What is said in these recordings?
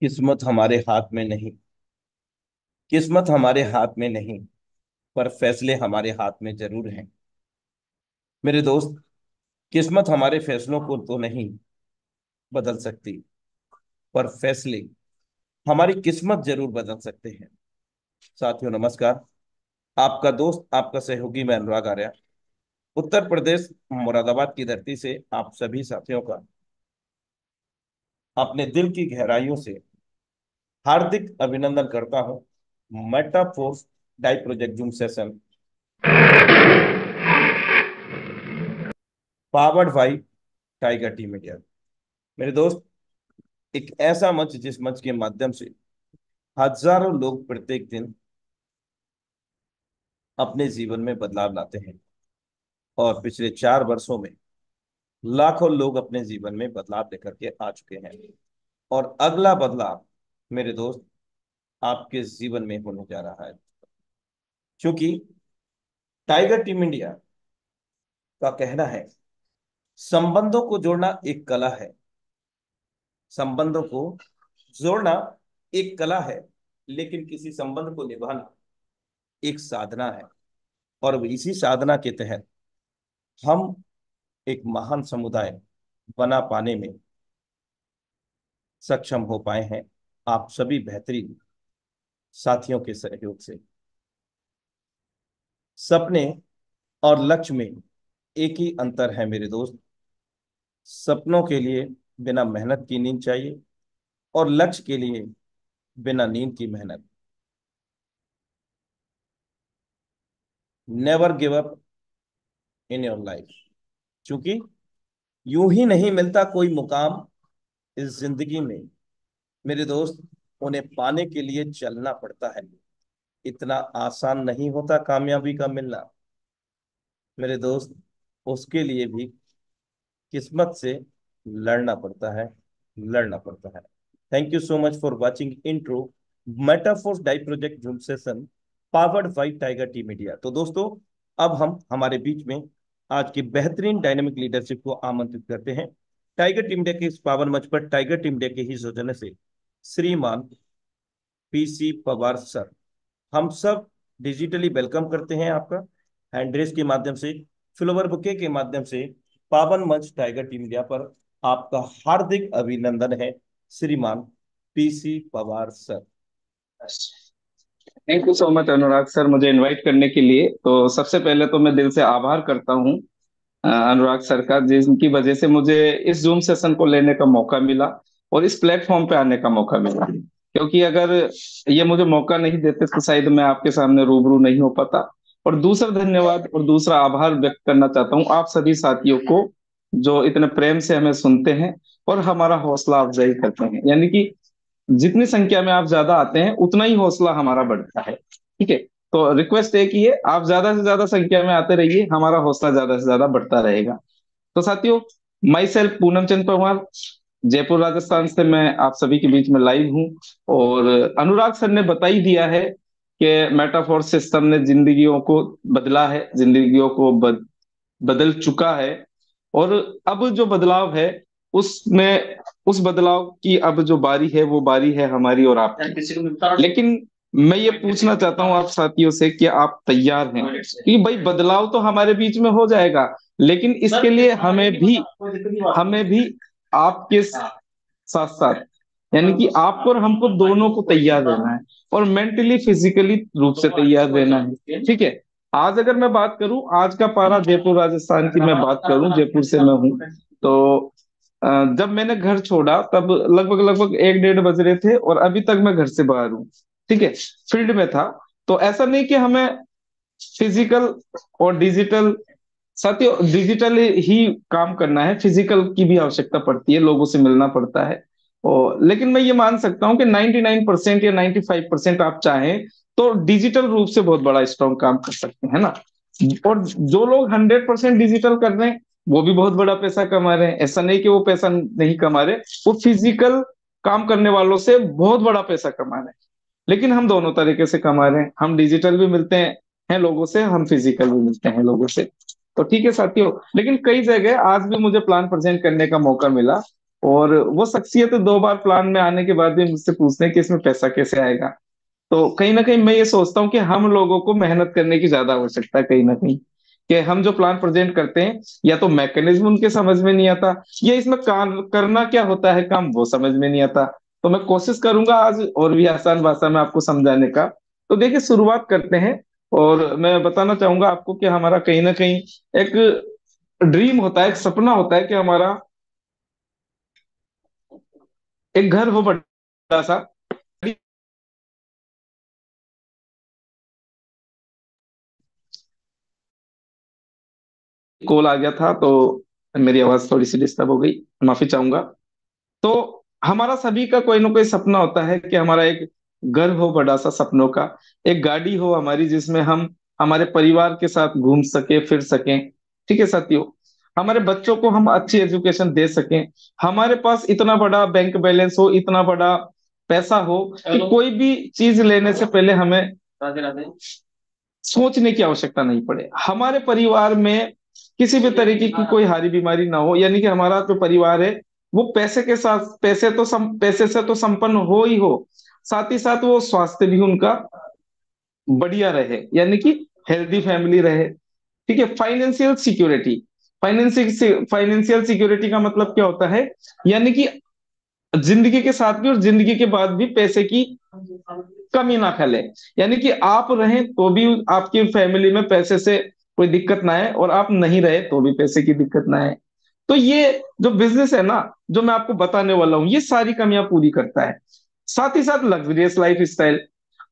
किस्मत हमारे हाथ में नहीं। किस्मत हमारे हाथ में नहीं, पर फैसले हमारे हाथ में जरूर हैं। मेरे दोस्त, किस्मत हमारे फैसलों को तो नहीं बदल सकती, पर फैसले हमारी किस्मत जरूर बदल सकते हैं। साथियों नमस्कार। आपका दोस्त, आपका सहयोगी, मैं अनुराग आर्या, उत्तर प्रदेश मुरादाबाद की धरती से आप सभी साथियों का अपने दिल की गहराइयों से हार्दिक अभिनंदन करता हूं। Metaforce die project Zoom session powered by Tiger team India. मेरे दोस्त, एक ऐसा मंच जिस मंच के माध्यम से हजारों लोग प्रत्येक दिन अपने जीवन में बदलाव लाते हैं, और पिछले 4 वर्षों में लाखों लोग अपने जीवन में बदलाव लेकर के आ चुके हैं। और अगला बदलाव मेरे दोस्त आपके जीवन में होने जा रहा है, क्योंकि टाइगर टीम इंडिया का कहना है संबंधों को जोड़ना एक कला है। संबंधों को जोड़ना एक कला है, लेकिन किसी संबंध को निभाना एक साधना है। और इसी साधना के तहत हम एक महान समुदाय बना पाने में सक्षम हो पाए हैं, आप सभी बेहतरीन साथियों के सहयोग से। सपने और लक्ष्य में एक ही अंतर है मेरे दोस्त। सपनों के लिए बिना मेहनत की नींद चाहिए, और लक्ष्य के लिए बिना नींद की मेहनत। Never give up in your life, क्योंकि यूं ही नहीं मिलता कोई मुकाम इस जिंदगी में। मेरे दोस्त, उन्हें पाने के लिए चलना पड़ता है। इतना आसान नहीं होता कामयाबी का मिलना। मेरे दोस्त, उसके लिए भी किस्मत से लड़ना पड़ता है, लड़ना पड़ता है। Thank you so much for watching intro Metaforce die project Zoom session powered by Tiger T media. तो दोस्तों, अब हम हमारे बीच में आज की बेहतरीन डायनेमिक लीडरशिप को आमंत्रित करते हैं। टाइगर टीम इंडिया के इस पावन मंच पर टाइगर टीम इंडिया के ही सौजन्य से श्रीमान पीसी पवार सर, हम सब डिजिटली वेलकम करते हैं आपका। हैंड्रेस के माध्यम से, फ्लोवर बुके के माध्यम से पावन मंच टाइगर टीम इंडिया पर आपका हार्दिक अभिनंदन है श्रीमान PC Pawar sir. Thank you so much Anurag sir, मुझे इनवाइट करने के लिए। तो सबसे पहले तो मैं दिल से आभार करता हूँ अनुराग सर का, जिनकी वजह से मुझे इस जूम सेशन को लेने का मौका मिला और इस प्लेटफॉर्म पे आने का मौका मिला। क्योंकि अगर ये मुझे मौका नहीं देते तो शायद मैं आपके सामने रूबरू नहीं हो पाता। और दूसरा धन्यवाद और दूसरा आभार व्यक्त करना चाहता हूँ आप सभी साथियों को, जो इतने प्रेम से हमें सुनते हैं और हमारा हौसला अफजाई करते हैं। यानी कि जितनी संख्या में आप ज्यादा आते हैं उतना ही हौसला हमारा बढ़ता है। ठीक है। तो रिक्वेस्ट एक ही है, आप ज्यादा से ज्यादा संख्या में आते रहिए, हमारा हौसला ज्यादा से ज्यादा बढ़ता रहेगा। तो साथियों, माई सेल्फ पूनम चंद परमार, जयपुर राजस्थान से मैं आप सभी के बीच में लाइव हूँ। और अनुराग सर ने बता ही दिया है कि मेटाफोर सिस्टम ने जिंदगियों को बदला है, जिंदगियों को बदल चुका है। और अब जो बदलाव है उसमें, उस बदलाव की अब जो बारी है वो बारी है हमारी और आपकी। लेकिन मैं ये पूछना चाहता हूँ आप साथियों से कि आप तैयार हैं कि भाई बदलाव तो हमारे बीच में हो जाएगा, लेकिन इसके लिए हमें भी आपके साथ साथ, यानी कि आपको और हमको दोनों को तैयार रहना है, और मेंटली फिजिकली रूप से तैयार रहना है। ठीक है। आज अगर मैं बात करूं, आज का पारा जयपुर राजस्थान की मैं बात करूं, जयपुर से मैं हूं। तो जब मैंने घर छोड़ा तब लगभग लगभग 1 डेढ़ बज रहे थे, और अभी तक मैं घर से बाहर हूँ। ठीक है। फील्ड में था। तो ऐसा नहीं कि हमें फिजिकल और डिजिटल, साथियों डिजिटल ही काम करना है, फिजिकल की भी आवश्यकता पड़ती है, लोगों से मिलना पड़ता है। और लेकिन मैं ये मान सकता हूँ कि 99% या 95% आप चाहें तो डिजिटल रूप से बहुत बड़ा स्ट्रॉन्ग काम कर सकते हैं ना। और जो लोग 100% डिजिटल कर रहे हैं वो भी बहुत बड़ा पैसा कमा रहे हैं। ऐसा नहीं कि वो पैसा नहीं कमा रहे, वो फिजिकल काम करने वालों से बहुत बड़ा पैसा कमा रहे हैं। लेकिन हम दोनों तरीके से कमा रहे हैं, हम डिजिटल भी मिलते हैं लोगों से, हम फिजिकल भी मिलते हैं लोगों से। तो ठीक है साथियों, लेकिन कई जगह आज भी मुझे प्लान प्रेजेंट करने का मौका मिला। और वो शख्सियत 2 बार प्लान में आने के बाद भी मुझसे पूछते हैं कि इसमें पैसा कैसे आएगा। तो कहीं ना कहीं मैं ये सोचता हूँ कि हम लोगों को मेहनत करने की ज्यादा आवश्यकता है कहीं ना कहीं, कि हम जो प्लान प्रेजेंट करते हैं या तो मैकेनिज्म उनके समझ में नहीं आता, या इसमें काम करना क्या होता है काम वो समझ में नहीं आता। तो मैं कोशिश करूंगा आज और भी आसान भाषा में आपको समझाने का। तो देखिए शुरुआत करते हैं। और मैं बताना चाहूंगा आपको कि हमारा कहीं ना कहीं एक ड्रीम होता है, एक सपना होता है कि हमारा एक घर हो बड़ा सा। कॉल आ गया था तो मेरी आवाज थोड़ी सी डिस्टर्ब हो गई, माफी चाहूंगा। तो हमारा सभी का कोई ना कोई सपना होता है कि हमारा एक घर हो बड़ा सा सपनों का, एक गाड़ी हो हमारी जिसमें हम हमारे परिवार के साथ घूम सके फिर सकें। ठीक है साथियों, हमारे बच्चों को हम अच्छी एजुकेशन दे सकें, हमारे पास इतना बड़ा बैंक बैलेंस हो, इतना बड़ा पैसा हो कि कोई भी चीज लेने से पहले हमें राधे राधे सोचने की आवश्यकता नहीं पड़े, हमारे परिवार में किसी भी तरीके की कोई हारी बीमारी ना हो, यानी कि हमारा जो परिवार है वो पैसे के साथ पैसे से तो संपन्न हो ही हो, साथ ही साथ वो स्वास्थ्य भी उनका बढ़िया रहे, यानी कि हेल्दी फैमिली रहे। ठीक है, फाइनेंशियल सिक्योरिटी। फाइनेंशियल सिक्योरिटी का मतलब क्या होता है, यानी कि जिंदगी के साथ भी और जिंदगी के बाद भी पैसे की कमी ना फैले, यानी कि आप रहें तो भी आपकी फैमिली में पैसे से कोई दिक्कत ना आए, और आप नहीं रहे तो भी पैसे की दिक्कत ना आए। तो ये जो बिजनेस है ना, जो मैं आपको बताने वाला हूँ, ये सारी कमियां पूरी करता है। साथ ही साथ लग्जरियस लाइफ स्टाइल।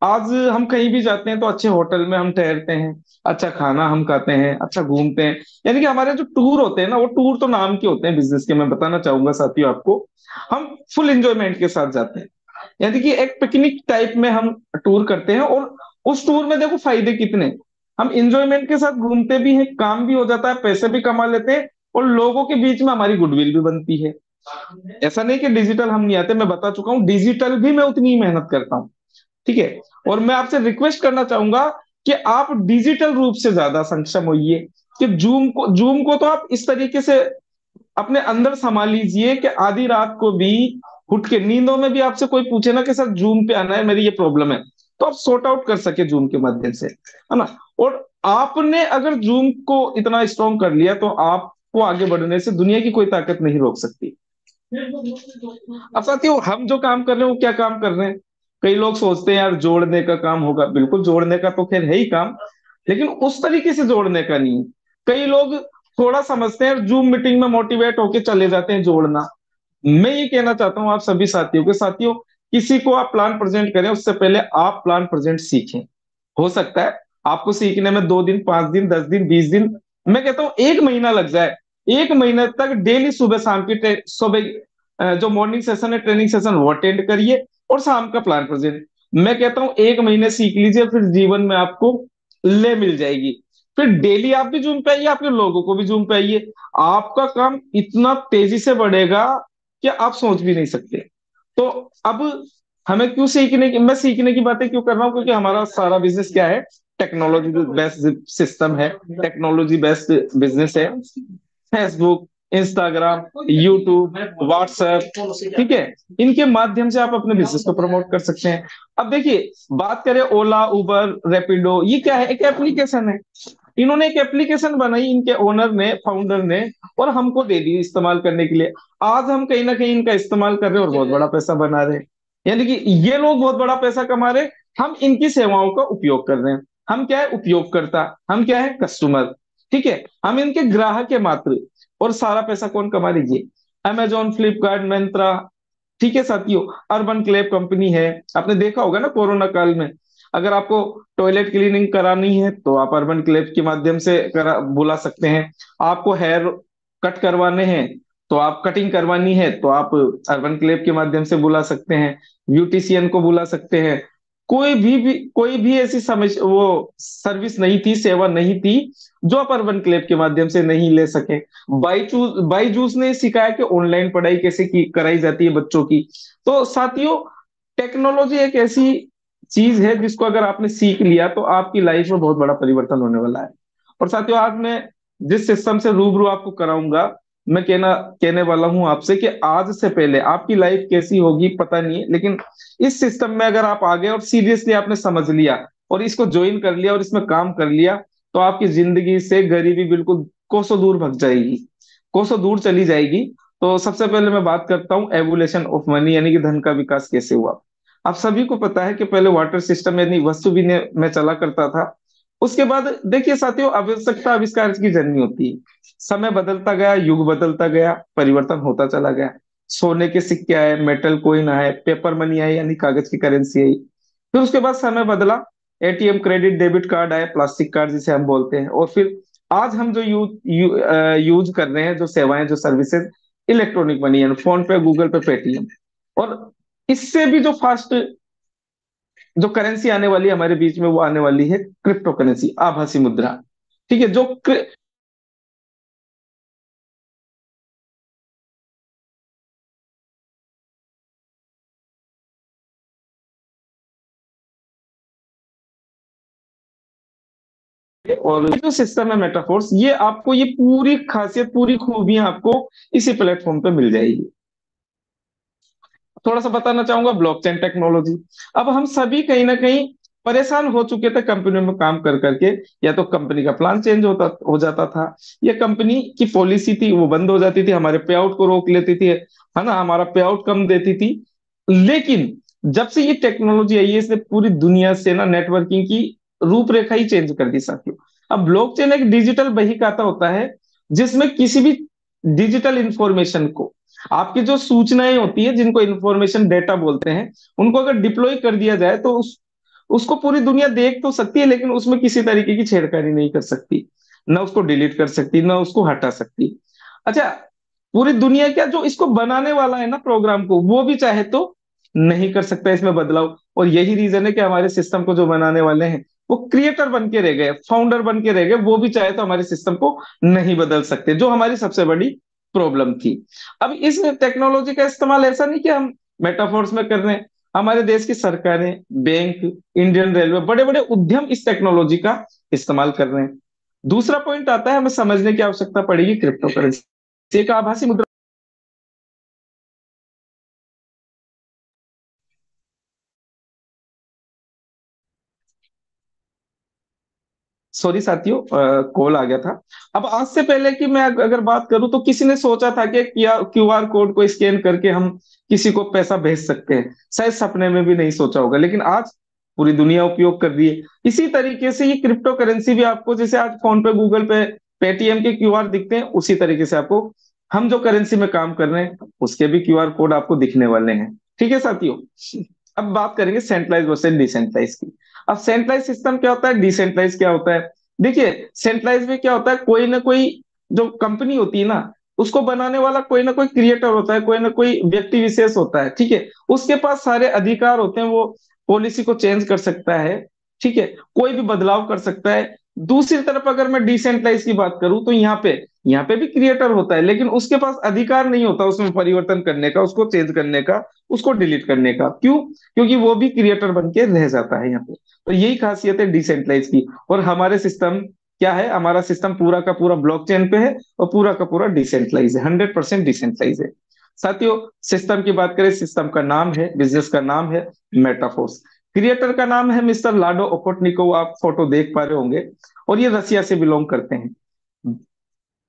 आज हम कहीं भी जाते हैं तो अच्छे होटल में हम ठहरते हैं, अच्छा खाना हम खाते हैं, अच्छा घूमते हैं। यानी कि हमारे जो टूर होते हैं ना, वो टूर तो नाम के होते हैं बिजनेस के, मैं बताना चाहूंगा साथियों आपको। हम फुल एंजॉयमेंट के साथ जाते हैं, यानी कि एक पिकनिक टाइप में हम टूर करते हैं। और उस टूर में देखो फायदे कितने, हम इंजॉयमेंट के साथ घूमते भी हैं, काम भी हो जाता है, पैसे भी कमा लेते हैं, और लोगों के बीच में हमारी गुडविल भी बनती है। ऐसा नहीं कि डिजिटल हम नहीं आते, मैं बता चुका हूँ डिजिटल भी मैं उतनी ही मेहनत करता हूँ। ठीक है, और मैं आपसे रिक्वेस्ट करना चाहूंगा कि आप डिजिटल रूप से ज्यादा सक्षम होइए, कि जूम को तो आप इस तरीके से अपने अंदर संभाल लीजिए कि आधी रात को भी उठ के नींदों में भी आपसे कोई पूछे ना कि सर जूम पे आना है, मेरी ये प्रॉब्लम है, तो आप सॉर्ट आउट कर सके जूम के माध्यम से, है ना। और आपने अगर जूम को इतना स्ट्रॉन्ग कर लिया तो आपको आगे बढ़ने से दुनिया की कोई ताकत नहीं रोक सकती। अब साथियों, हम जो काम कर रहे हैं वो क्या काम कर रहे हैं, कई लोग सोचते हैं यार जोड़ने का काम होगा, बिल्कुल जोड़ने का तो खैर है ही काम, लेकिन उस तरीके से जोड़ने का नहीं है। कई लोग थोड़ा समझते हैं, जूम मीटिंग में मोटिवेट होके चले जाते हैं जोड़ना। मैं ये कहना चाहता हूं आप सभी साथियों के, साथियों किसी को आप प्लान प्रेजेंट करें उससे पहले आप प्लान प्रेजेंट सीखें। हो सकता है आपको सीखने में 2 दिन, 5 दिन, 10 दिन, 20 दिन, मैं कहता हूं 1 महीना लग जाए। 1 महीने तक डेली सुबह शाम की सुबह जो मॉर्निंग सेशन है ट्रेनिंग सेशन वो अटेंड करिए, और शाम का प्लान प्रेजेंट। मैं कहता हूं 1 महीने सीख लीजिए, फिर जीवन में आपको ले मिल जाएगी। फिर डेली आप भी जूम पे आइए, आपके लोगों को भी जूम पे आइए, आपका काम इतना तेजी से बढ़ेगा कि आप सोच भी नहीं सकते। तो अब हमें क्यों सीखने की, मैं सीखने की बातें क्यों कर रहा हूँ, क्योंकि हमारा सारा बिजनेस क्या है, टेक्नोलॉजी बेस्ड सिस्टम है, टेक्नोलॉजी बेस्ड बिजनेस है। फेसबुक, इंस्टाग्राम, यूट्यूब, व्हाट्सएप, ठीक है, इनके माध्यम से आप अपने बिजनेस को प्रमोट कर सकते हैं। अब देखिए, बात करें ओला, उबर, रैपिडो, ये क्या है, एक एप्लीकेशन है। इन्होंने एक एप्लीकेशन बनाई, इनके ओनर ने, फाउंडर ने, और हमको दे दी इस्तेमाल करने के लिए। आज हम कहीं ना कहीं इनका इस्तेमाल कर रहे हैं और बहुत बड़ा पैसा बना रहे हैं, यानी कि ये लोग बहुत बड़ा पैसा कमा रहे हैं, हम इनकी सेवाओं का उपयोग कर रहे हैं। हम क्या है, उपयोगकर्ता, हम क्या है, कस्टमर। ठीक है, हम इनके ग्राहक है मात्र। और सारा पैसा कौन कमा रही है, अमेजोन, फ्लिपकार्ट, मिंत्रा। ठीक है साथियों, अर्बन क्लैप कंपनी है, आपने देखा होगा ना कोरोना काल में, अगर आपको टॉयलेट क्लीनिंग करानी है तो आप अर्बन क्लैप के माध्यम से बुला सकते हैं। आपको हेयर कट करवाने हैं तो आप कटिंग करवानी है तो आप अर्बन क्लैप के माध्यम से बुला सकते हैं, ब्यूटिशियन को बुला सकते हैं। कोई भी ऐसी समस्या, वो सर्विस नहीं थी, सेवा नहीं थी जो आप अर्बन क्लैप के माध्यम से नहीं ले सके। बाईजूस ने सिखाया कि ऑनलाइन पढ़ाई कैसे की कराई जाती है बच्चों की। तो साथियों, टेक्नोलॉजी एक ऐसी चीज है जिसको अगर आपने सीख लिया तो आपकी लाइफ में बहुत बड़ा परिवर्तन होने वाला है। और साथियों, आज मैं जिस सिस्टम से रूबरू आपको कराऊंगा, मैं कहने वाला हूं आपसे कि आज से पहले आपकी लाइफ कैसी होगी पता नहीं है, लेकिन इस सिस्टम में अगर आप आ गए और सीरियसली आपने समझ लिया और इसको ज्वाइन कर लिया और इसमें काम कर लिया, तो आपकी जिंदगी से गरीबी बिल्कुल कोसों दूर भग जाएगी, कोसों दूर चली जाएगी। तो सबसे पहले मैं बात करता हूँ एवोल्यूशन ऑफ मनी, यानी कि धन का विकास कैसे हुआ। आप सभी को पता है कि पहले वाटर सिस्टम यानी वस्तु विनिमय में चला करता था। उसके बाद देखिए साथियों, आवश्यकता आविष्कार की जर्नी होती है। समय बदलता गया, युग बदलता गया, परिवर्तन होता चला गया। सोने के सिक्के आए, मेटल कोइन आए, पेपर मनी आई यानी कागज की करेंसी आई। फिर उसके बाद समय बदला, एटीएम, क्रेडिट, डेबिट कार्ड आए, प्लास्टिक कार्ड जिसे हम बोलते हैं। और फिर आज हम जो यूज कर रहे हैं, जो सेवाएं, जो सर्विसेज, इलेक्ट्रॉनिक मनी यानी फोन पे, गूगल पे, पेटीएम। और इससे भी जो फास्ट जो करेंसी आने वाली है हमारे बीच में, वो आने वाली है क्रिप्टो करेंसी, आभासी मुद्रा। ठीक है, जो और ये जो सिस्टम है मेटाफोर्स, ये आपको ये पूरी खासियत, पूरी खूबियां आपको इसी प्लेटफॉर्म पे मिल जाएगी। थोड़ा सा बताना चाहूंगा ब्लॉकचेन टेक्नोलॉजी। अब हम सभी कहीं ना कहीं परेशान हो चुके थे कंपनी में काम कर करके। या तो कंपनी का प्लान चेंज होता हो जाता था, या कंपनी की पॉलिसी थी वो बंद हो जाती थी, हमारे पे आउट को रोक लेती थी, है ना, हमारा पे आउट कम देती थी। लेकिन जब से ये टेक्नोलॉजी आई है, इसने पूरी दुनिया से ना नेटवर्किंग की रूपरेखा ही चेंज कर दी साथियों। अब ब्लॉकचेन एक डिजिटल बही खाता होता है, जिसमें किसी भी डिजिटल इंफॉर्मेशन को, आपकी जो सूचनाएं होती है जिनको इंफॉर्मेशन डेटा बोलते हैं, उनको अगर डिप्लॉय कर दिया जाए तो उसको पूरी दुनिया देख तो सकती है, लेकिन उसमें किसी तरीके की छेड़खानी नहीं कर सकती, ना उसको डिलीट कर सकती, ना उसको हटा सकती। अच्छा, पूरी दुनिया क्या, जो इसको बनाने वाला है ना प्रोग्राम को, वो भी चाहे तो नहीं कर सकता इसमें बदलाव। और यही रीजन है कि हमारे सिस्टम को जो बनाने वाले हैं वो क्रिएटर बन के रह गए, फाउंडर बन के रह गए, वो भी चाहे तो हमारे सिस्टम को नहीं बदल सकते, जो हमारी सबसे बड़ी प्रॉब्लम थी। अब इस टेक्नोलॉजी का इस्तेमाल ऐसा नहीं कि हम मेटाफोर्स में कर रहे हैं, हमारे देश की सरकारें, बैंक, इंडियन रेलवे, बड़े बड़े उद्यम इस टेक्नोलॉजी का इस्तेमाल कर रहे हैं। दूसरा पॉइंट आता है, हमें समझने की आवश्यकता पड़ेगी क्रिप्टो करेंसी, एक आभासी मुद्रा। सॉरी साथियों, कॉल आ गया था। अब आज से पहले की मैं अगर बात करूं, तो किसी ने सोचा था कि क्यूआर कोड को स्कैन करके हम किसी को पैसा भेज सकते हैं? शायद सपने में भी नहीं सोचा होगा, लेकिन आज पूरी दुनिया उपयोग कर रही है। इसी तरीके से ये क्रिप्टो करेंसी भी आपको, जैसे आज फोन पे, गूगल पे, पेटीएम के क्यूआर दिखते हैं, उसी तरीके से आपको, हम जो करेंसी में काम कर रहे हैं उसके भी क्यूआर कोड आपको दिखने वाले हैं। ठीक है साथियों, अब बात करेंगे सेंट्रलाइज वर्सेस डिसेंट्रलाइज की। अब सेंट्रलाइज सिस्टम क्या होता है, डिसेंट्रलाइज क्या होता है? देखिए, सेंट्रलाइज में क्या होता है, कोई ना कोई जो कंपनी होती है ना, उसको बनाने वाला कोई ना कोई क्रिएटर होता है, कोई ना कोई व्यक्ति विशेष होता है। ठीक है, उसके पास सारे अधिकार होते हैं, वो पॉलिसी को चेंज कर सकता है। ठीक है, कोई भी बदलाव कर सकता है। दूसरी तरफ अगर मैं डिसेंट्रलाइज की बात करूं, तो यहाँ पे भी क्रिएटर होता है, लेकिन उसके पास अधिकार नहीं होता उसमें परिवर्तन करने का, उसको चेंज करने का, उसको डिलीट करने का। क्यों? क्योंकि वो भी क्रिएटर बन के रह जाता है यहाँ पे। तो यही खासियत है डिसेंट्रलाइज की। और हमारे सिस्टम क्या है, हमारा सिस्टम पूरा का पूरा ब्लॉकचेन पे है, और पूरा का पूरा डिसेंट्रलाइज है, 100% डिसेंट्रलाइज है। साथियों, सिस्टम की बात करें, सिस्टम का नाम है, बिजनेस का नाम है मेटाफोर्स। क्रिएटर का नाम है मिस्टर लाडो ओकोटनिको, आप फोटो देख पा रहे होंगे। और ये रसिया से बिलोंग करते हैं।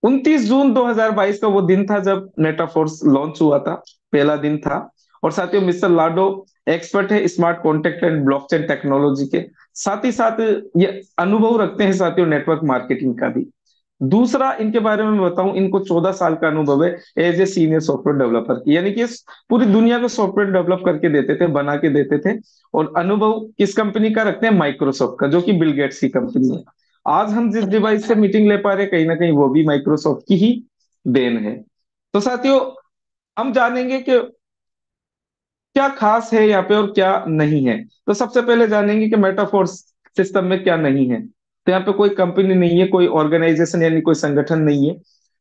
29 जून 2022 का वो दिन था जब मेटाफोर्स लॉन्च हुआ था, पहला दिन था। और साथियों, मिस्टर लाडो एक्सपर्ट है smart contact and blockchain technology के, साथ ही साथ ये अनुभव रखते हैं साथियों नेटवर्क मार्केटिंग का भी। दूसरा, इनके बारे में मैं बताऊं, इनको 14 साल का अनुभव है as a senior software developer की, यानी कि पूरी दुनिया को सॉफ्टवेयर डेवलप करके देते थे, बना के देते थे। और अनुभव किस कंपनी का रखते हैं? माइक्रोसॉफ्ट का, जो कि बिल गेट्स की कंपनी है। आज हम जिस डिवाइस से मीटिंग ले पा रहे हैं, कहीं ना कहीं वो भी माइक्रोसॉफ्ट की ही देन है। तो साथियों, हम जानेंगे कि क्या खास है यहाँ पे और क्या नहीं है। तो सबसे पहले जानेंगे कि मेटाफोर्स सिस्टम में क्या नहीं है। तो यहाँ पे कोई कंपनी नहीं है, कोई ऑर्गेनाइजेशन यानी कोई संगठन नहीं है,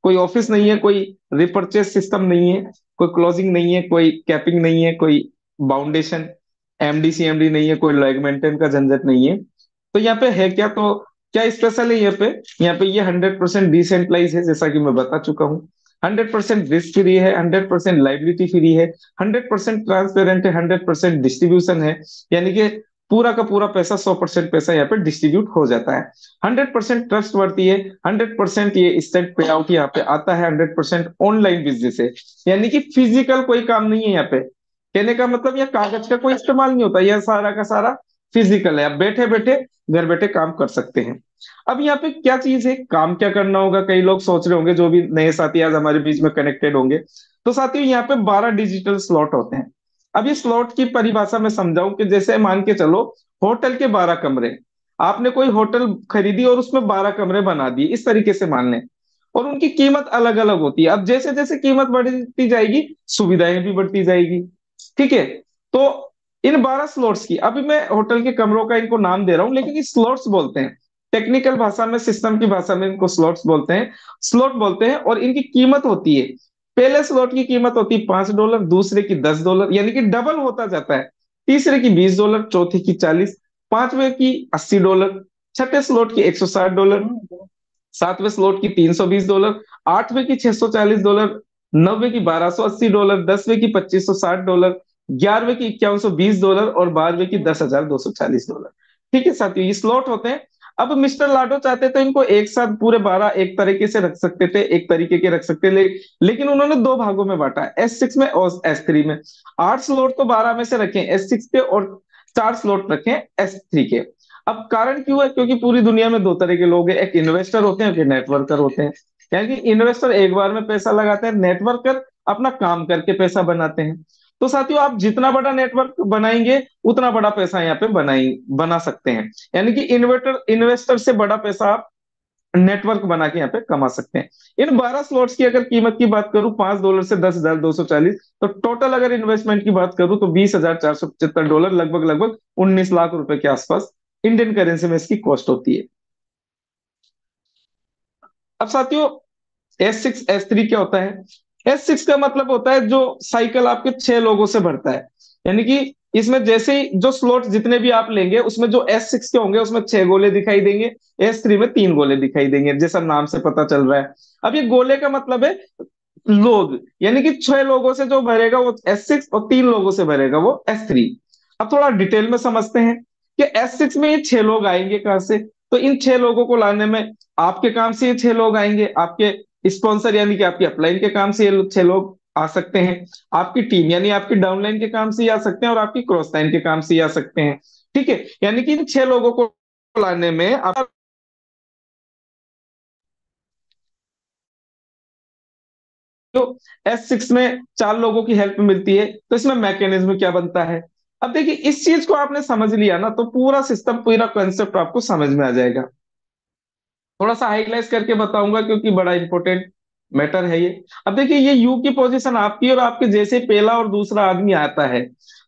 कोई ऑफिस नहीं है, कोई रिपर्चेस सिस्टम नहीं है, कोई क्लोजिंग नहीं है, कोई कैपिंग नहीं है, कोई बाउंडेशन, एमडी सीएमडी नहीं है, कोई लॉग मेंटेन का झंझट नहीं है। तो यहाँ पे है क्या, तो क्या स्पेशल है यहाँ पे? यहाँ पे ये 100% डिसेंट्रलाइज है, जैसा कि मैं बता चुका हूँ। 100% रिस्क फ्री है, 100% लाइबिलिटी फ्री है, 100% ट्रांसपेरेंट है, 100% डिस्ट्रीब्यूशन है। यानी कि पूरा का पूरा पैसा, 100% पैसा यहाँ पे डिस्ट्रीब्यूट हो जाता है। 100% ट्रस्ट वर्ती है, 100% ये इंस्टेंट पे आउट यहाँ पे आता है, 100% ऑनलाइन बिजनेस है। यानी कि फिजिकल कोई काम नहीं है यहाँ पे। कहने का मतलब यह कागज का कोई इस्तेमाल नहीं होता, यह सारा का सारा फिजिकल है। आप बैठे बैठे घर बैठे काम कर सकते हैं। अब यहाँ पे क्या चीज है, काम क्या करना होगा, कई लोग सोच रहे होंगे, जो भी नए साथी आज हमारे बीच में कनेक्टेड होंगे। तो साथियों यहाँ पे 12 डिजिटल स्लॉट होते हैं। अब ये स्लॉट की परिभाषा में समझाऊं कि जैसे मान के चलो, होटल के 12 कमरे, आपने कोई होटल खरीदी और उसमें 12 कमरे बना दिए, इस तरीके से मान लें। और उनकी कीमत अलग अलग होती है। अब जैसे जैसे कीमत बढ़ती जाएगी, सुविधाएं भी बढ़ती जाएगी। ठीक है। तो इन 12 स्लॉट्स की, अभी मैं होटल के कमरों का इनको नाम दे रहा हूं, लेकिन ये स्लॉट्स बोलते हैं। टेक्निकल भाषा में, सिस्टम की भाषा में इनको स्लॉट्स बोलते हैं। स्लॉट बोलते हैं, और इनकी कीमत होती है, पहले स्लॉट की कीमत होती है $5, दूसरे की $10, यानी कि डबल होता जाता है। तीसरे की $20, चौथे की 40, पांचवे की $80, छठे स्लॉट की $160, सातवें स्लॉट की $320, आठवें की $640, नौवे की $1280, दसवें की $2560, ग्यारहवें की $5120, और बारहवें की $10,240। ठीक है साथियों, ये स्लॉट होते हैं। अब मिस्टर लाडो चाहते थे इनको एक साथ पूरे 12 एक तरीके से रख सकते थे, एक तरीके के रख सकते, लेकिन उन्होंने दो भागों में बांटा, S6 में और S3 में। 8 स्लॉट तो 12 में से रखे S6 के, और 4 स्लॉट रखे S3 के। अब कारण क्यों है, क्योंकि पूरी दुनिया में दो तरह के लोग हैं, एक इन्वेस्टर होते हैं, एक नेटवर्कर होते हैं। यानी कि इन्वेस्टर एक बार में पैसा लगाते हैं, नेटवर्कर अपना काम करके पैसा बनाते हैं। तो साथियों, आप जितना बड़ा नेटवर्क बनाएंगे, उतना बड़ा पैसा यहाँ पे बना सकते हैं। यानी कि इन्वेस्टर से बड़ा पैसा आप नेटवर्क बना के यहाँ पे कमा सकते हैं। इन 12 स्लॉट्स की अगर कीमत की बात करूं, $5 से $10,240, तो टोटल अगर इन्वेस्टमेंट की बात करूं तो $20,475, लगभग लगभग 19 लाख रुपए के आसपास इंडियन करेंसी में इसकी कॉस्ट होती है। अब साथियों, S6 S3 क्या होता है? S6 का मतलब होता है जो साइकिल आपके 6 लोगों से भरता है। यानी कि इसमें जैसे ही जो स्लॉट जितने भी आप लेंगे, उसमें जो S6 के होंगे उसमें 6 गोले दिखाई देंगे, S3 में 3 गोले दिखाई देंगे, जैसा नाम से पता चल रहा है। अब ये गोले का मतलब है लोग, यानी कि 6 लोगों से जो भरेगा वो S6, और 3 लोगों से भरेगा वो S3। अब थोड़ा डिटेल में समझते हैं कि S6 में ये 6 लोग आएंगे कहां से। तो इन 6 लोगों को लाने में आपके काम से ये 6 लोग आएंगे, आपके स्पॉन्सर यानी कि आपकी अपलाइन के काम से ये 6 लोग आ सकते हैं, आपकी टीम यानी आपकी डाउनलाइन के काम से ही आ सकते हैं, और आपकी क्रॉस लाइन के काम से ही आ सकते हैं। ठीक है। यानी कि इन 6 लोगों को लाने में आप तो S6 में 4 लोगों की हेल्प मिलती है, तो इसमें मैकेनिज्म क्या बनता है। अब देखिए, इस चीज को आपने समझ लिया ना, तो पूरा सिस्टम, पूरा कॉन्सेप्ट आपको समझ में आ जाएगा। थोड़ा सा हाईलाइट करके बताऊंगा, क्योंकि बड़ा इंपॉर्टेंट मैटर है ये। अब देखिए, ये यू की पोजीशन आपकी, और आपके जैसे पहला और दूसरा आदमी आता है।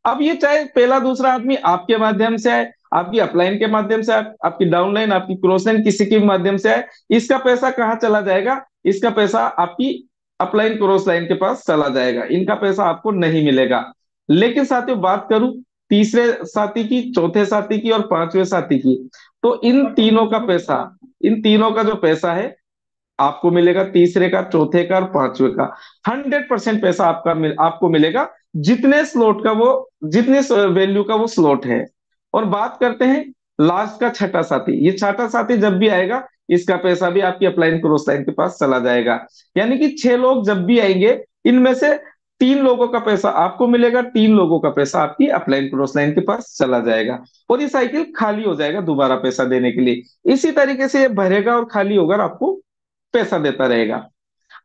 अब ये चाहे पहला दूसरा आदमी आपके माध्यम से आए, आपकी अपलाइन के माध्यम से आए, आपकी डाउनलाइन, आपकी क्रॉस लाइन, किसी के भी माध्यम से आए, इसका पैसा कहाँ चला जाएगा? इसका पैसा आपकी अपलाइन क्रॉस लाइन के पास चला जाएगा, इनका पैसा आपको नहीं मिलेगा। लेकिन साथियों, बात करूं तीसरे साथी की, चौथे साथी की, और पांचवें साथी की, तो इन तीनों का जो पैसा है आपको मिलेगा, तीसरे का, चौथे का, और पांचवे का। 100% पैसा आपको मिलेगा, जितने स्लॉट का वो जितने वैल्यू का वो स्लॉट है। और बात करते हैं लास्ट का, छठा साथी। ये छठा साथी जब भी आएगा, इसका पैसा भी आपकी अपलाइन क्रॉस लाइन के पास चला जाएगा। यानी कि 6 लोग जब भी आएंगे, इनमें से 3 लोगों का पैसा आपको मिलेगा, 3 लोगों का पैसा आपकी अपलाइन क्रॉस लाइन के पास चला जाएगा, और ये साइकिल खाली हो जाएगा दोबारा पैसा देने के लिए। इसी तरीके से ये भरेगा और खाली होकर आपको पैसा देता रहेगा।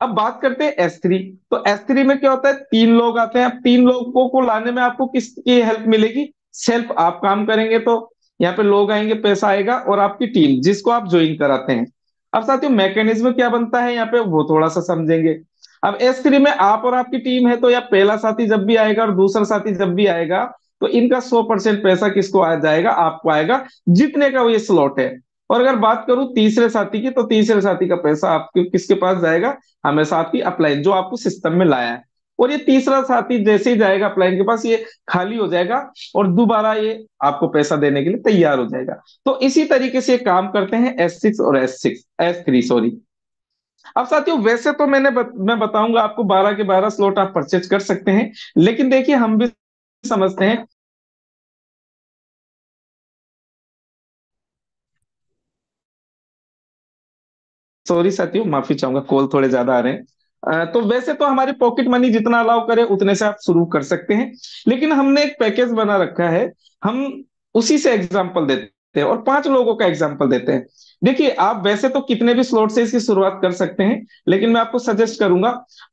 अब बात करते हैं S3। तो S3 में क्या होता है, 3 लोग आते हैं। अब 3 लोगों को लाने में आपको किसकी हेल्प मिलेगी? सेल्फ आप काम करेंगे तो यहाँ पे लोग आएंगे, पैसा आएगा, और आपकी टीम जिसको आप ज्वाइन कराते हैं। अब साथियों, मैकेनिज्म क्या बनता है यहाँ पे, वो थोड़ा सा समझेंगे। अब S3 में आप और आपकी टीम है, तो या पहला साथी जब भी आएगा और दूसरा साथी जब भी आएगा, तो इनका 100% पैसा किसको आ जाएगा? आपको आएगा, जितने का वो ये स्लॉट है। और अगर बात करूं तीसरे साथी की, तो तीसरे साथी का पैसा आपके किसके पास जाएगा? हमेशा आपकी अपलाइन, जो आपको सिस्टम में लाया है। और ये तीसरा साथी जैसे ही जाएगा अपलाइन के पास, ये खाली हो जाएगा, और दोबारा ये आपको पैसा देने के लिए तैयार हो जाएगा। तो इसी तरीके से काम करते हैं S6 और S3, सॉरी। अब साथियों वैसे तो मैं बताऊंगा आपको 12 के 12 स्लॉट आप परचेज कर सकते हैं, लेकिन देखिए हम भी समझते हैं। सॉरी साथियों, माफी चाहूंगा, कॉल थोड़े ज्यादा आ रहे हैं। तो वैसे तो हमारी पॉकेट मनी जितना अलाउ करे उतने से आप शुरू कर सकते हैं, लेकिन हमने एक पैकेज बना रखा है, हम उसी से एग्जांपल देते हैं और 5 लोगों का एग्जांपल देते हैं। देखिए आप वैसे तो कितने भी स्लॉट से इसकी शुरुआत कर सकते हैं, लेकिन मैं आपको सजेस्ट करूंगा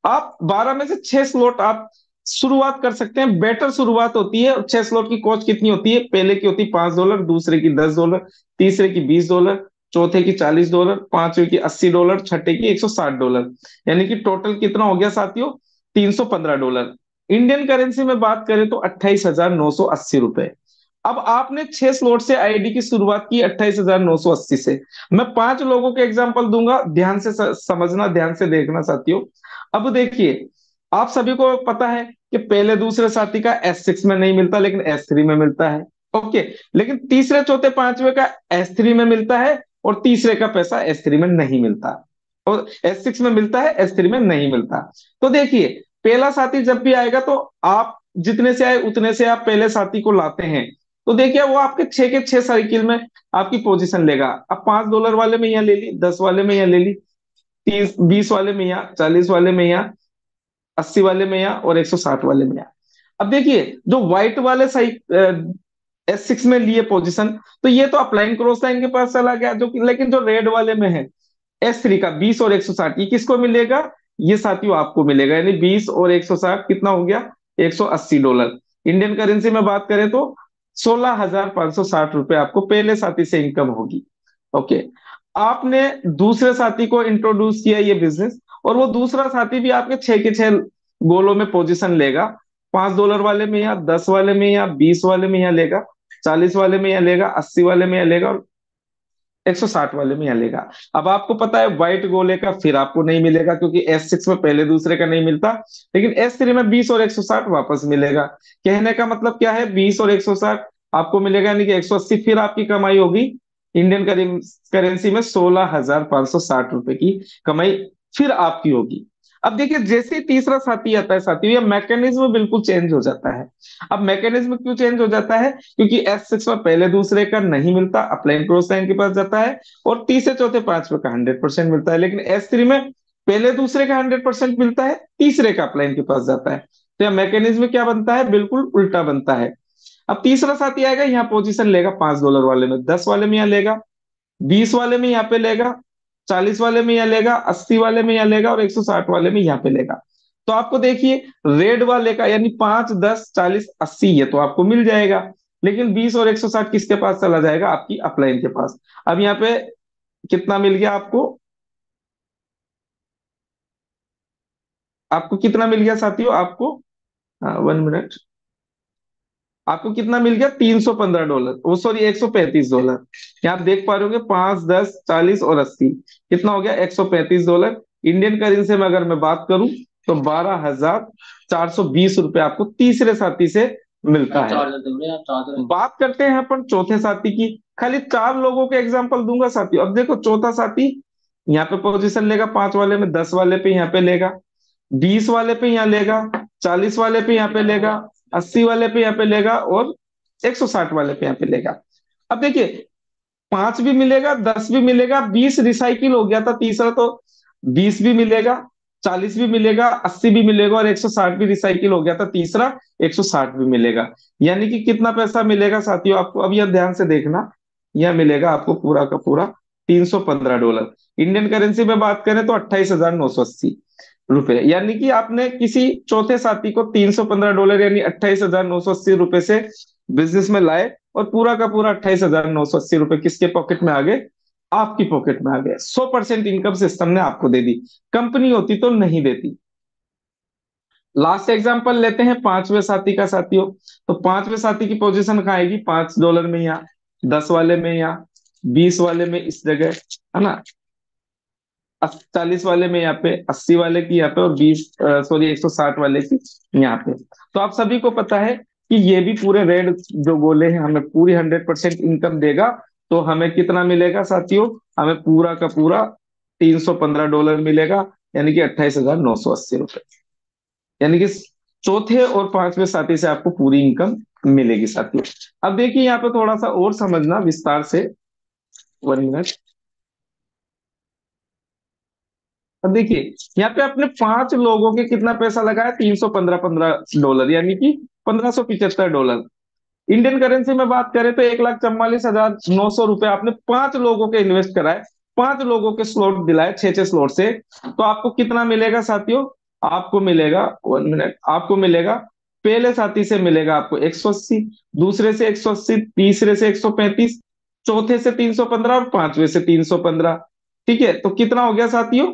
आप 12 में से 6 स्लॉट आप शुरुआत कर सकते हैं। बेटर शुरुआत होती है। 6 स्लॉट की कॉस्ट कितनी होती है? पहले की होती है $5, दूसरे की $10, तीसरे की $20, चौथे की $40, पांचवे की $80, छठे की $160। यानी कि टोटल कितना हो गया साथियों? $315। इंडियन करेंसी में बात करें तो 28,980 रुपए। अब आपने 6 स्लॉट से आईडी की शुरुआत की 28,980 से। मैं 5 लोगों के एग्जांपल दूंगा, ध्यान से समझना, ध्यान से देखना साथियों। अब देखिए, आप सभी को पता है कि पहले दूसरे साथी का S6 में नहीं मिलता, लेकिन S3 में मिलता है। ओके। लेकिन तीसरे चौथे पांचवे का S3 में मिलता है, और तीसरे का पैसा S3 में नहीं मिलता, और S6 में मिलता है, S3 में नहीं मिलता। तो देखिए, पहला साथी जब भी आएगा तो आप जितने से आए उतने से आप पहले साथी को लाते हैं। तो देखिए वो आपके 6 के 6 साइकिल में आपकी पोजीशन लेगा। अब $5 वाले में यहाँ ले ली, 10 वाले में यहाँ ले ली, 30 20 वाले में यहाँ, 40 वाले में यहाँ, 80 वाले में यहाँ, और 160 वाले में यहाँ। अब देखिए जो व्हाइट वाले सही S6 में लिए पोजीशन, तो ये तो अपलाइन क्रॉस लाइन के पास चला गया, जो कि लेकिन जो रेड वाले में है S3 का 20 और 160, ये किसको मिलेगा? ये साथियों आपको मिलेगा। यानी 20 और 160 कितना हो गया? $180। इंडियन करेंसी में बात करें तो 16,560 रुपए आपको पहले साथी से इनकम होगी। ओके। आपने दूसरे साथी को इंट्रोड्यूस किया ये बिजनेस, और वो दूसरा साथी भी आपके 6 के 6 गोलों में पोजीशन लेगा। $5 वाले में या 10 वाले में या 20 वाले में यहाँ लेगा, 40 वाले में यहाँ लेगा, 80 वाले में यहाँ लेगा, और 160 वाले में यहाँ लेगा। अब आपको पता है व्हाइट गोले का फिर आपको नहीं मिलेगा, क्योंकि S6 में पहले दूसरे का नहीं मिलता, लेकिन S3 में 20 और 160 वापस मिलेगा। कहने का मतलब क्या है? 20 और 160 आपको मिलेगा, यानी कि 180 फिर आपकी कमाई होगी। इंडियन करेंसी में 16,560 रुपए की कमाई फिर आपकी होगी। अब देखिए जैसे ही तीसरा साथी आता है साथियों, ये मैकेनिज्म बिल्कुल चेंज हो जाता है। अब मैकेनिज्म क्यों चेंज हो जाता है? क्योंकि S6 में पहले दूसरे का नहीं मिलता, अपलाइन क्रॉस लाइन के पास जाता है, और तीसरे चौथे पांचवे का 100% मिलता है। लेकिन S3 में पहले दूसरे का 100% मिलता है, तीसरे का अपलाइन के पास जाता है। तो यह मैकेनिज्म क्या बनता है? बिल्कुल उल्टा बनता है। अब तीसरा साथी आएगा, यहाँ पोजीशन लेगा $5 वाले में, 10 वाले में यहाँ लेगा, 20 वाले में यहाँ पे लेगा, 40 वाले में यहाँ लेगा, 80 वाले में यहाँ लेगा, और 160 वाले में यहाँ पे लेगा। तो आपको देखिए रेड वाले का यानी 5 10 40 80 ये तो आपको मिल जाएगा, लेकिन 20 और 160 किसके पास चला जाएगा? आपकी अपलाइन के पास। अब यहाँ पे कितना मिल गया आपको? आपको कितना मिल गया साथियों? आपको 1 मिनट, आपको कितना मिल गया? $315, वो सॉरी $135। यहाँ आप देख पा रहे होंगे 5 10 40 और 80, कितना हो गया? $135। इंडियन करेंसी में अगर मैं बात करूं तो 12,420 रुपए आपको तीसरे साथी से मिलता है। बात करते हैं अपन चौथे साथी की। खाली 4 लोगों के एग्जांपल दूंगा साथी। अब देखो चौथा साथी यहाँ पे पोजीशन लेगा, 5 वाले में, 10 वाले पे यहाँ पे लेगा, 20 वाले पे यहाँ लेगा, 40 वाले पे यहाँ पे लेगा, 80 वाले पे यहाँ पे लेगा, और 160 वाले पे यहाँ पे लेगा। अब देखिए 5 भी मिलेगा, 10 भी मिलेगा, 20 रिसाइकिल हो गया था तीसरा, तो 20 भी मिलेगा, 40 भी मिलेगा, 80 भी मिलेगा, और 160 भी रिसाइकिल हो गया था तीसरा, 160 भी मिलेगा। यानी कि कितना पैसा मिलेगा साथियों आपको? अब यह ध्यान से देखना, यह मिलेगा आपको पूरा का पूरा $315। इंडियन करेंसी में बात करें तो 28,980 रुपए। यानी कि आपने किसी चौथे साथी को $315 यानी $28,980 से बिजनेस में लाए, और पूरा का पूरा $28,980 किसके पॉकेट में आ गए? आपकी पॉकेट में आ गए। 100% इनकम सिस्टम ने आपको दे दी, कंपनी होती तो नहीं देती। लास्ट एग्जांपल लेते हैं पांचवें साथी का साथियों। तो पांचवें साथी की पोजीशन कहाँ आएगी? $5 में यहाँ, 10 वाले में यहाँ, 20 वाले में इस जगह, है ना, 40 वाले में यहाँ पे, 80 वाले की यहाँ पे, और 160 वाले की यहाँ पे। तो आप सभी को पता है कि ये भी पूरे रेड जो गोले हैं हमें पूरी 100% इनकम देगा। तो हमें कितना मिलेगा साथियों? हमें पूरा का पूरा $315 मिलेगा, यानी कि 28,980 रुपये। यानी कि चौथे और पांचवें साथी से आपको पूरी इनकम मिलेगी साथियों। अब देखिए यहाँ पे थोड़ा सा और समझना विस्तार से। 1 मिनट। अब देखिए यहाँ पे आपने 5 लोगों के कितना पैसा लगाया, 315 15 डॉलर, यानी कि $1575। इंडियन करेंसी में बात करें तो 1,44,900 रुपए आपने 5 लोगों के इन्वेस्ट कराए, 5 लोगों के स्लॉट दिलाए, 6 6 स्लॉट से। तो आपको कितना मिलेगा साथियों? आपको मिलेगा, 1 मिनट, आपको मिलेगा, पहले साथी से मिलेगा आपको 180, दूसरे से 180, तीसरे से 135, चौथे से 315 और पांचवे से 315। ठीक है, तो कितना हो गया साथियों?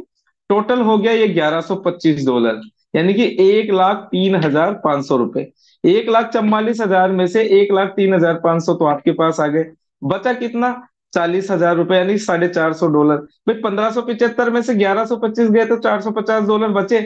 टोटल हो गया ये $1,125, यानी कि 1,03,500 रुपए। 1,44,000 में से 1,03,500 तो आपके पास आ गए। बचा कितना? 40,000 रुपए, यानी $450। भाई 1,575 में से 1,125 गए तो $450 बचे।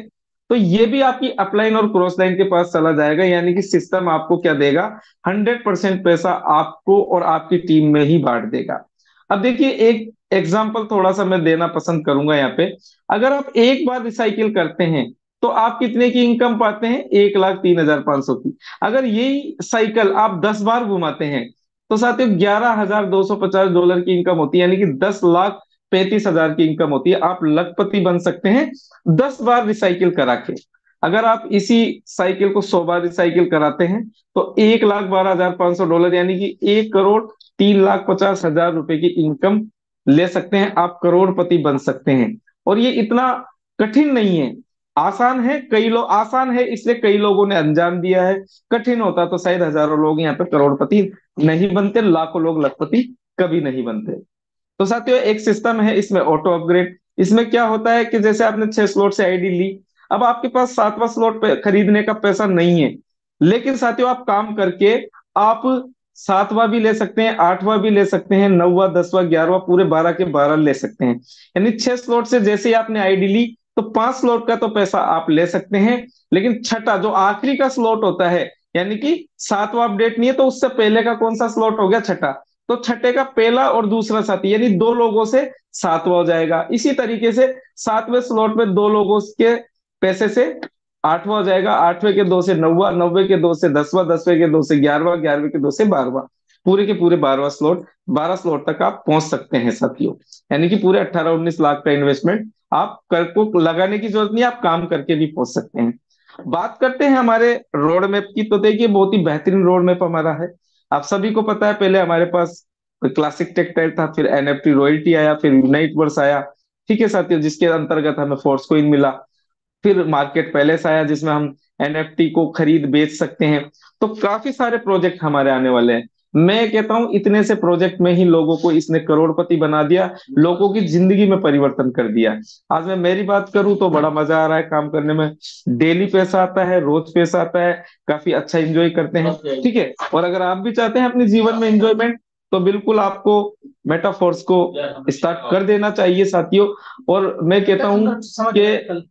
तो ये भी आपकी अपलाइन और क्रॉस लाइन के पास चला जाएगा, यानी कि सिस्टम आपको क्या देगा? 100% पैसा आपको और आपकी टीम में ही बांट देगा। अब देखिए एक एग्जाम्पल थोड़ा सा मैं देना पसंद करूंगा यहाँ पे। अगर आप एक बार रिसाइकिल करते हैं तो आप कितने की इनकम पाते हैं? 1,03,500 की। अगर यही साइकिल आप 10 बार घुमाते हैं तो साथियों $11,250 की इनकम होती है, यानी कि 10,35,000 की इनकम होती है। आप लखपति बन सकते हैं 10 बार रिसाइकिल करा के। अगर आप इसी साइकिल को 100 बार रिसाइकिल कराते हैं तो $1,12,500, यानी कि 1,03,50,000 रुपए की इनकम ले सकते हैं। आप करोड़पति बन सकते हैं। और ये इतना कठिन नहीं है, आसान है। कई लोग, आसान है इसलिए कई लोगों ने अंजाम दिया है। कठिन होता तो शायद हजारों लोग यहाँ पे करोड़पति नहीं बनते, लाखों लोग लखपति कभी नहीं बनते। तो साथियों एक सिस्टम है इसमें, ऑटो अपग्रेड। इसमें क्या होता है कि जैसे आपने 6 स्लॉट से आईडी ली, अब आपके पास 7वां स्लॉट खरीदने का पैसा नहीं है, लेकिन साथियों आप काम करके आप 7वां भी ले सकते हैं, 8वां भी ले सकते हैं, 9वां, 10वां, 11वां, पूरे 12 के 12 ले सकते हैं। यानी 6 स्लॉट से जैसे ही आपने आईडी ली तो 5 स्लॉट का तो पैसा आप ले सकते हैं, लेकिन छठा जो आखिरी का स्लॉट होता है, यानी कि 7वां अपडेट नहीं है तो उससे पहले का कौन सा स्लॉट हो गया? छठा। तो छठे का पहला और दूसरा साथी, यानी 2 लोगों से 7वां हो जाएगा। इसी तरीके से 7वें स्लॉट में 2 लोगों के पैसे से 8वां हो जाएगा, 8वें के 2 से 9वां, 9वें के 2 से 10वां, 10वें के 2 से 11वां, 11वें के 2 से 12वां, पूरे के पूरे 12वां स्लॉट, 12 स्लॉट तक आप पहुंच सकते हैं साथियों। यानी कि पूरे 18-19 लाख का इन्वेस्टमेंट आप कर को लगाने की जरूरत नहीं, आप काम करके भी पहुंच सकते हैं। बात करते हैं हमारे रोड मैप की, तो देखिए बहुत ही बेहतरीन रोड मैप हमारा है। आप सभी को पता है पहले हमारे पास क्लासिक टेक्सटाइल था, फिर एनएफटी रॉयल्टी आया, फिर यूनाइट वर्स आया। ठीक है साथियों, जिसके अंतर्गत हमें फोर्स कोइन मिला। फिर मार्केट पैलेस आया जिसमें हम एनएफटी को खरीद बेच सकते हैं। तो काफी सारे प्रोजेक्ट हमारे आने वाले हैं। मैं कहता हूं इतने से प्रोजेक्ट में ही लोगों को इसने करोड़पति बना दिया, लोगों की जिंदगी में परिवर्तन कर दिया। आज मैं मेरी बात करूं तो बड़ा मजा आ रहा है काम करने में। डेली पैसा आता है, रोज पैसा आता है, काफी अच्छा एंजॉय करते हैं। ठीक है, और अगर आप भी चाहते हैं अपने जीवन में एंजॉयमेंट तो बिल्कुल आपको मेटाफोर्स को स्टार्ट कर देना चाहिए साथियों। और मैं कहता हूं कि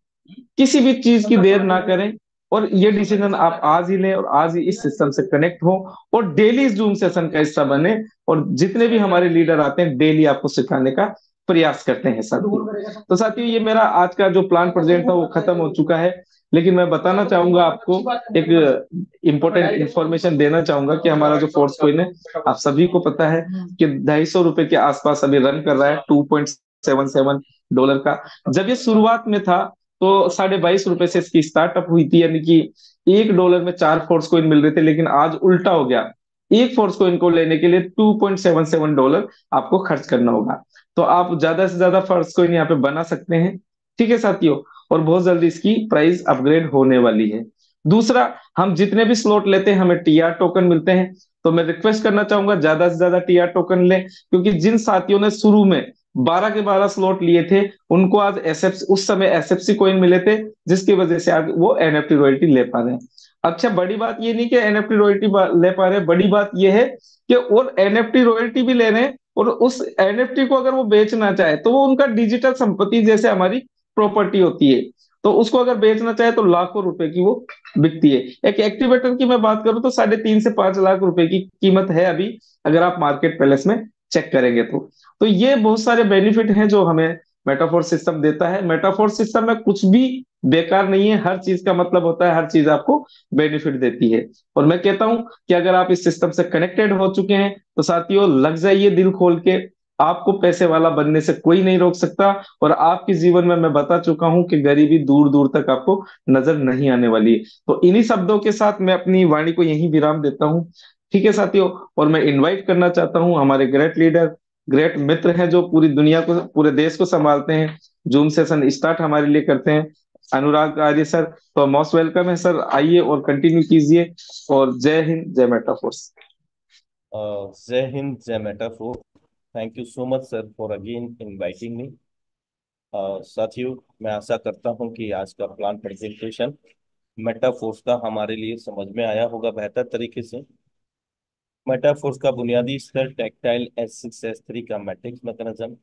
किसी भी चीज की देर ना करें, और ये डिसीजन आप आज ही लें और आज ही इस सिस्टम से कनेक्ट हो और डेली इस जूम सेशन का हिस्सा बने। और जितने भी हमारे लीडर आते हैं डेली आपको सिखाने का प्रयास करते हैं साथियों। तो साथियों ये मेरा आज का जो प्लान प्रेजेंट था वो खत्म हो चुका है, लेकिन मैं बताना चाहूंगा आपको, एक इंपॉर्टेंट इंफॉर्मेशन देना चाहूंगा कि हमारा जो फोर्स कोइन है, आप सभी को पता है कि $250 के आसपास अभी रन कर रहा है, $2.77 का। जब ये शुरुआत में था तो ₹22.5 से इसकी स्टार्टअप हुई थी, यानी कि $1 में 4 फोर्स कोइन मिल रहे थे, लेकिन आज उल्टा हो गया। एक फोर्स कोइन को लेने के लिए $2.77 आपको खर्च करना होगा। तो आप ज्यादा से ज्यादा फोर्स कोइन यहाँ पे बना सकते हैं। ठीक है साथियों, और बहुत जल्दी इसकी प्राइस अपग्रेड होने वाली है। दूसरा, हम जितने भी स्लॉट लेते हैं हमें टीआर टोकन मिलते हैं। तो मैं रिक्वेस्ट करना चाहूंगा ज्यादा से ज्यादा टीआर टोकन लें, क्योंकि जिन साथियों ने शुरू में 12 के 12 स्लॉट लिए थे उनको आज एसएफसी, उस समय एसएफसी कॉइन मिले थे, जिसकी वजह से आज वो एनएफटी रॉयल्टी ले पा रहे हैं। अच्छा, बड़ी बात ये नहीं कि एनएफटी रॉयल्टी ले पा रहे हैं, बड़ी बात ये है कि और एनएफटी रॉयल्टी भी ले रहे हैं, और उस एनएफटी को अगर वो बेचना चाहे तो वो उनका डिजिटल संपत्ति जैसे हमारी प्रॉपर्टी होती है, तो उसको अगर बेचना चाहे तो लाखों रुपए की वो बिकती है। एक एक्टिवेटर की मैं बात करूं तो 3.5 से 5 लाख रुपए की कीमत है अभी, अगर आप मार्केट पैलेस में चेक करेंगे तो। तो ये बहुत सारे बेनिफिट हैं जो हमें मेटाफोर सिस्टम देता है। मेटाफोर सिस्टम में कुछ भी बेकार नहीं है, हर चीज का मतलब होता है, हर चीज आपको बेनिफिट देती है। और मैं कहता हूं कि अगर आप इस सिस्टम से कनेक्टेड हो चुके हैं तो साथियों लग जाइए दिल खोल के। आपको पैसे वाला बनने से कोई नहीं रोक सकता। और आपके जीवन में मैं बता चुका हूं कि गरीबी दूर दूर तक आपको नजर नहीं आने वाली है। तो इन्हीं शब्दों के साथ मैं अपनी वाणी को यहीं विराम देता हूं। ठीक है साथियों। और मैं इनवाइट करना चाहता हूं हमारे ग्रेट लीडर, ग्रेट मित्र हैं जो पूरी दुनिया को, पूरे देश को संभालते हैं, जूम सेशन स्टार्ट हमारे लिए करते हैं, अनुराग आर्य सर। तो मोस्ट वेलकम है सर, आइए और कंटिन्यू कीजिए। और जय हिंद, जय मेटाफोर्स। जय हिंद, जय metaphor. Thank you so much sir for again inviting me. साथियों, मैं आशा करता हूं कि आज का प्लान प्रेजेंटेशन मेटाफोर्स का हमारे लिए समझ में आया होगा बेहतर तरीके से। मेटाफोर्स का बुनियादी स्तर टैक्टाइल S6S3 का मैट्रिक्स मैकेनिज्म,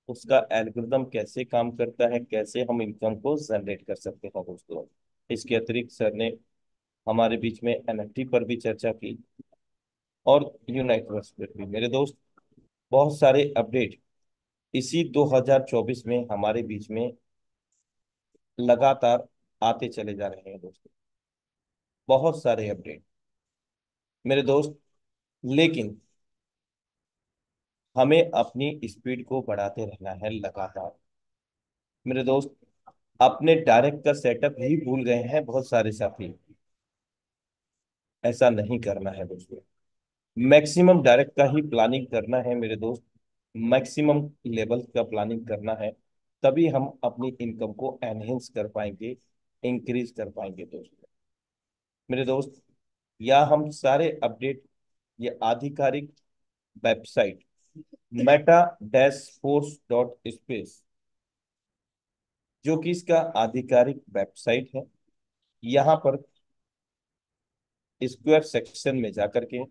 उसका एल्गोरिदम कैसे काम करता है, कैसे हम इनकम को जनरेट कर सकते हैं दोस्तों। इसके अतिरिक्त सर ने हमारे बीच में NFT पर भी चर्चा की और यूनाइटवर्स पर भी। मेरे दोस्त, बहुत सारे अपडेट इसी 2024 में हमारे बीच में लगातार आते चले जा रहे हैं दोस्तों। बहुत सारे अपडेट मेरे दोस्त, लेकिन हमें अपनी स्पीड को बढ़ाते रहना है लगातार। मेरे दोस्त, अपने डायरेक्ट का सेटअप ही भूल गए हैं बहुत सारे साथी। ऐसा नहीं करना है दोस्तों। मैक्सिमम डायरेक्ट का ही प्लानिंग करना है मेरे दोस्त। मैक्सिमम लेवल का प्लानिंग करना है, तभी हम अपनी इनकम को एनहेंस कर पाएंगे, इंक्रीज कर पाएंगे दोस्तों। मेरे दोस्त, या हम सारे अपडेट ये आधिकारिक website Meta dash force dot space, जो कि इसका आधिकारिक वेबसाइट है, यहाँ पर स्क्वायर सेक्शन में जाकर के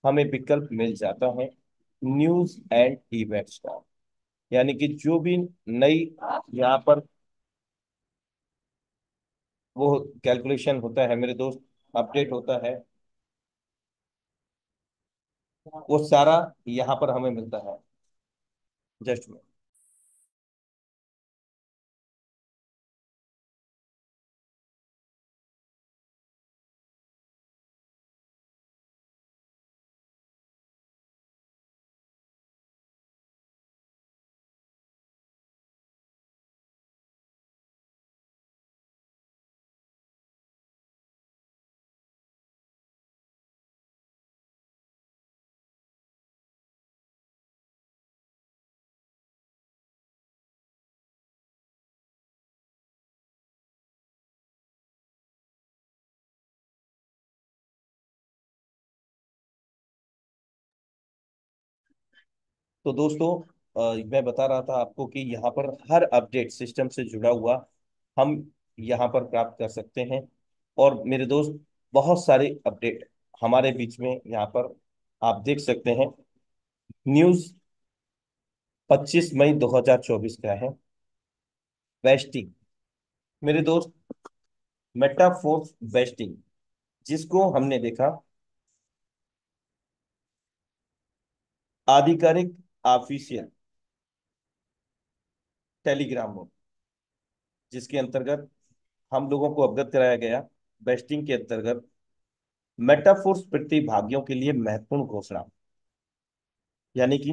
हमें विकल्प मिल जाता है न्यूज एंड इवेंट्स का। यानी कि जो भी नई यहाँ पर वो कैलकुलेशन होता है मेरे दोस्त, अपडेट होता है, वो सारा यहाँ पर हमें मिलता है। जस्ट में तो दोस्तों, मैं बता रहा था आपको कि यहाँ पर हर अपडेट सिस्टम से जुड़ा हुआ हम यहाँ पर प्राप्त कर सकते हैं। और मेरे दोस्त, बहुत सारे अपडेट हमारे बीच में यहाँ पर आप देख सकते हैं। न्यूज 25 मई 2024 का है। वेस्टिंग मेरे दोस्त, मेटाफोर्स वेस्टिंग, जिसको हमने देखा आधिकारिक ऑफिशियल टेलीग्राम में, जिसके अंतर्गत हम लोगों को अवगत कराया गया वेस्टिंग के अंतर्गत मेटाफोर्स प्रतिभागियों के लिए महत्वपूर्ण घोषणा। यानी कि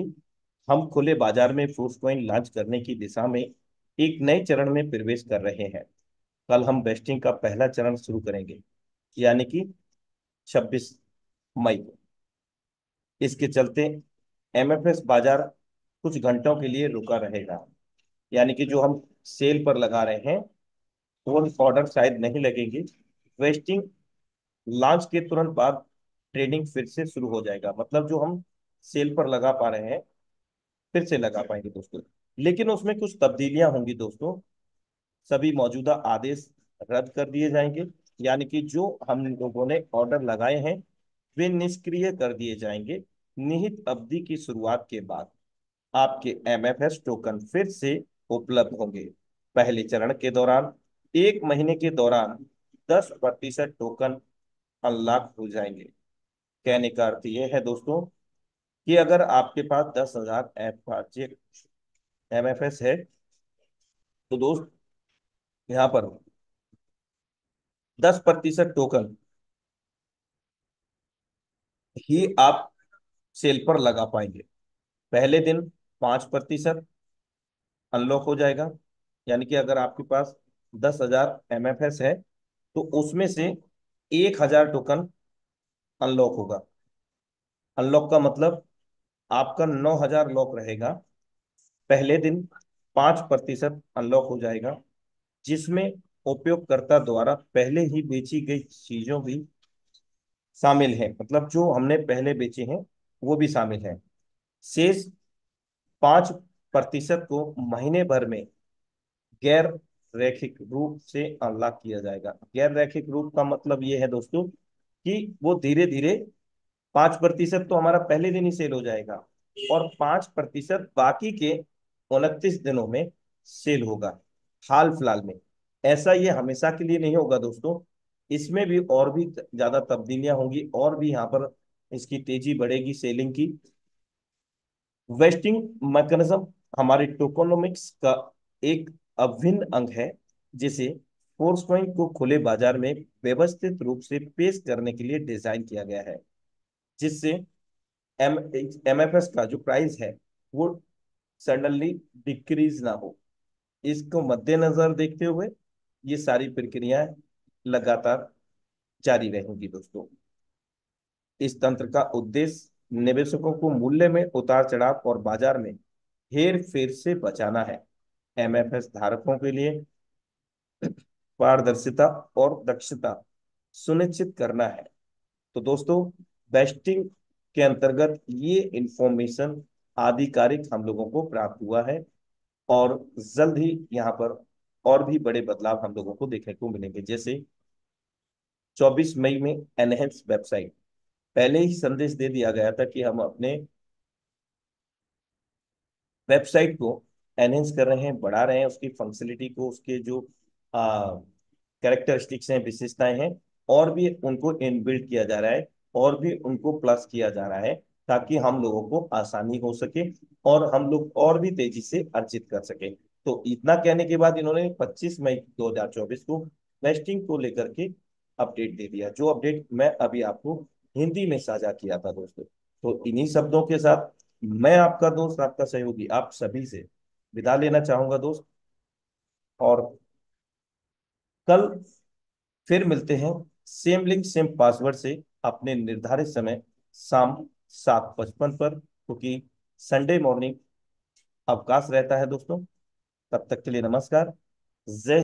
हम खुले बाजार में फोर्स कॉइन लॉन्च करने की दिशा में एक नए चरण में प्रवेश कर रहे हैं। कल हम वेस्टिंग का पहला चरण शुरू करेंगे, यानी कि 26 मई को। इसके चलते MFS बाजार कुछ घंटों के लिए रुका रहेगा। यानी कि जो हम सेल पर लगा रहे हैं वो ऑर्डर शायद नहीं लगेंगे। वेस्टिंग लॉन्च के तुरंत बाद ट्रेडिंग फिर से शुरू हो जाएगा, मतलब जो हम सेल पर लगा पा रहे हैं फिर से लगा पाएंगे दोस्तों। लेकिन उसमें कुछ तब्दीलियां होंगी दोस्तों। सभी मौजूदा आदेश रद्द कर दिए जाएंगे, यानी कि जो हम लोगों ने ऑर्डर लगाए हैं वे निष्क्रिय कर दिए जाएंगे। निहित अवधि की शुरुआत के बाद आपके MFS टोकन फिर से उपलब्ध होंगे। पहले चरण के दौरान 1 महीने के दौरान 10% टोकन अनलॉक हो जाएंगे। कहने का अर्थ यह है दोस्तों कि अगर आपके पास 10,000 MFS है तो दोस्त यहाँ पर 10% टोकन ही आप सेल पर लगा पाएंगे। पहले दिन 5% अनलॉक हो जाएगा। यानी कि अगर आपके पास 10,000 MFS है तो उसमें से 1,000 टोकन अनलॉक होगा। अनलॉक का मतलब आपका 9,000 लॉक रहेगा। पहले दिन 5% अनलॉक हो जाएगा, जिसमें उपयोगकर्ता द्वारा पहले ही बेची गई चीजों भी शामिल है, मतलब जो हमने पहले बेचे हैं वो भी शामिल है। शेष 5% को महीने भर में गैर रैखिक रूप से अनलॉक किया जाएगा। गैर रैखिक रूप का मतलब ये है दोस्तों कि वो धीरे धीरे 5% तो हमारा पहले दिन ही सेल हो जाएगा, और 5% बाकी के 29 दिनों में सेल होगा। हाल फिलहाल में ऐसा ये हमेशा के लिए नहीं होगा दोस्तों। इसमें भी और भी ज्यादा तब्दीलियां होंगी, और भी यहाँ पर इसकी तेजी बढ़ेगी सेलिंग की। वेस्टिंग मैकेनिज्म हमारे टोकोनोमिक्स का एक अभिन्न अंग है, जिसे फोर्स कॉइन को खुले बाजार में व्यवस्थित रूप से पेश करने के लिए डिजाइन किया गया है, जिससे एम एमएफएस का जो प्राइस है वो सडनली डिक्रीज ना हो। इसको मद्देनजर देखते हुए ये सारी प्रक्रियाएं लगातार जारी रहेंगी दोस्तों। इस तंत्र का उद्देश्य निवेशकों को मूल्य में उतार चढ़ाव और बाजार में हेर फेर से बचाना है। एमएफएस धारकों के लिए पारदर्शिता और दक्षता सुनिश्चित करना है। तो दोस्तों, बेस्टिंग के अंतर्गत ये इंफॉर्मेशन आधिकारिक हम लोगों को प्राप्त हुआ है, और जल्द ही यहाँ पर और भी बड़े बदलाव हम लोगों को देखने को मिलेंगे। जैसे 24 मई में एनहेंस वेबसाइट, पहले ही संदेश दे दिया गया था कि हम अपने वेबसाइट को एनहेंस कर रहे हैं, बढ़ा रहे हैं उसकी फंक्शनलिटी को, उसके जो कैरेक्टरिस्टिक्स हैं, विशेषताएं हैं, और भी उनको इनबिल्ट किया जा रहा है, और भी उनको प्लस किया जा रहा है, ताकि हम लोगों को आसानी हो सके और हम लोग और भी तेजी से अर्जित कर सके। तो इतना कहने के बाद इन्होंने 25 मई 2024 को वेस्टिंग को लेकर के अपडेट दे दिया, जो अपडेट मैं अभी आपको हिंदी में साझा किया था दोस्तों। तो इन्हीं शब्दों के साथ मैं आपका दोस्त, आपका सहयोगी, आप सभी से विदा लेना चाहूंगा दोस्त। और कल फिर मिलते हैं सेम लिंक सेम पासवर्ड से अपने निर्धारित समय, शाम 7:55 पर, क्योंकि संडे मॉर्निंग अवकाश रहता है दोस्तों। तब तक के लिए नमस्कार। जय